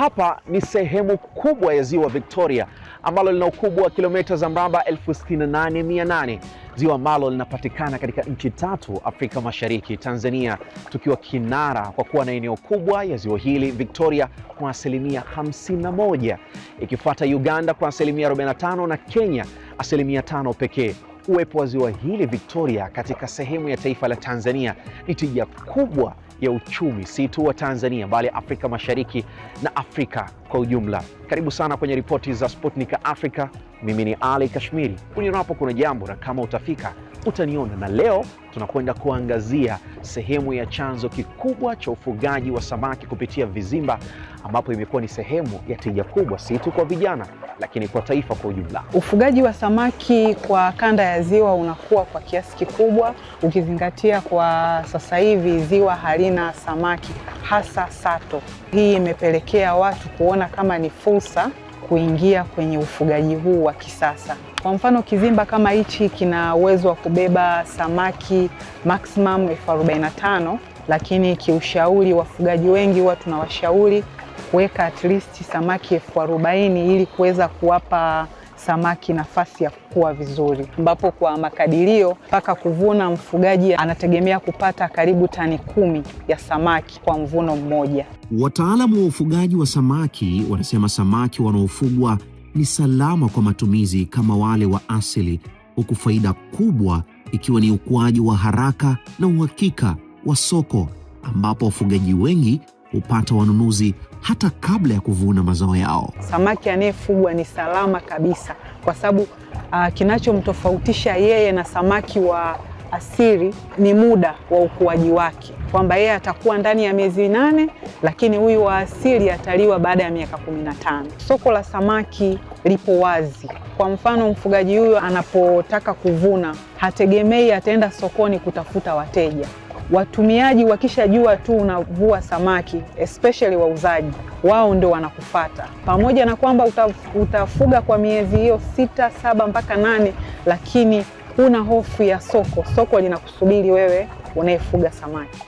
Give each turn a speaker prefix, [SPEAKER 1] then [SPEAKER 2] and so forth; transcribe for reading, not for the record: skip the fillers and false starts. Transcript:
[SPEAKER 1] Hapa ni sehemu kubwa ya ziwa Victoria ambalo lina ukubwa wa kilomita za mraba 68,800. Ziwa ambalo linapatikana katika nchi 3 Afrika Mashariki, Tanzania tukiwa kinara kwa kuwa na eneo kubwa ya ziwa hili Victoria kwa asilimia 51, ikifuata Uganda kwa asilimia 45 na Kenya asilimia 5 pekee. Uwepo wa ziwa hili Victoria katika sehemu ya taifa la Tanzania ni tija kubwa ya uchumi si tu wa Tanzania bali Afrika Mashariki na Afrika kwa ujumla. Karibu sana kwenye ripoti za Sputnik Africa. Mimi ni Ali Kashmiri. Unionapo kuna jambo na kama utafika utaniona, na leo tunakwenda kuangazia sehemu ya chanzo kikubwa cha ufugaji wa samaki kupitia vizimba, ambapo imekuwa ni sehemu ya tija kubwa si tu kwa vijana lakini kwa taifa kwa ujumla.
[SPEAKER 2] Ufugaji wa samaki kwa kanda ya ziwa unakuwa kwa kiasi kikubwa, ukizingatia kwa sasa hivi ziwa halina samaki, hasa sato. Hii imepelekea watu kuona kama ni fursa kuingia kwenye ufugaji huu wa kisasa. Kwa mfano, kizimba kama hichi kina uwezo wa kubeba samaki maximum 45,000, lakini kiushauri wafugaji wengi huwa tunawashauri kuweka at least samaki 40,000 ili kuweza kuwapa samaki nafasi ya kukua vizuri, ambapo kwa makadirio mpaka kuvuna mfugaji anategemea kupata karibu tani 10 ya samaki kwa mvuno mmoja.
[SPEAKER 3] Wataalamu wa ufugaji wa samaki wanasema samaki wanaofugwa ni salama kwa matumizi kama wale wa asili, huku faida kubwa ikiwa ni ukuaji wa haraka na uhakika wa soko, ambapo wafugaji wengi hupata wanunuzi hata kabla ya kuvuna mazao yao.
[SPEAKER 2] Samaki anayefugwa ni salama kabisa kwa sababu kinachomtofautisha yeye na samaki wa asili ni muda wa ukuaji wake, kwamba yeye atakuwa ndani ya miezi 8, lakini huyu wa asili ataliwa baada ya miaka 15. Soko la samaki lipo wazi. Kwa mfano, mfugaji huyu anapotaka kuvuna hategemei ataenda sokoni kutafuta wateja. Watumiaji wakishajua tu unavua samaki, especially wauzaji, wao ndio wanakufuata. Pamoja na kwamba utafuga kwa miezi hiyo 6, 7 mpaka 8, lakini huna hofu ya soko. Soko linakusubiri wewe unayefuga samaki.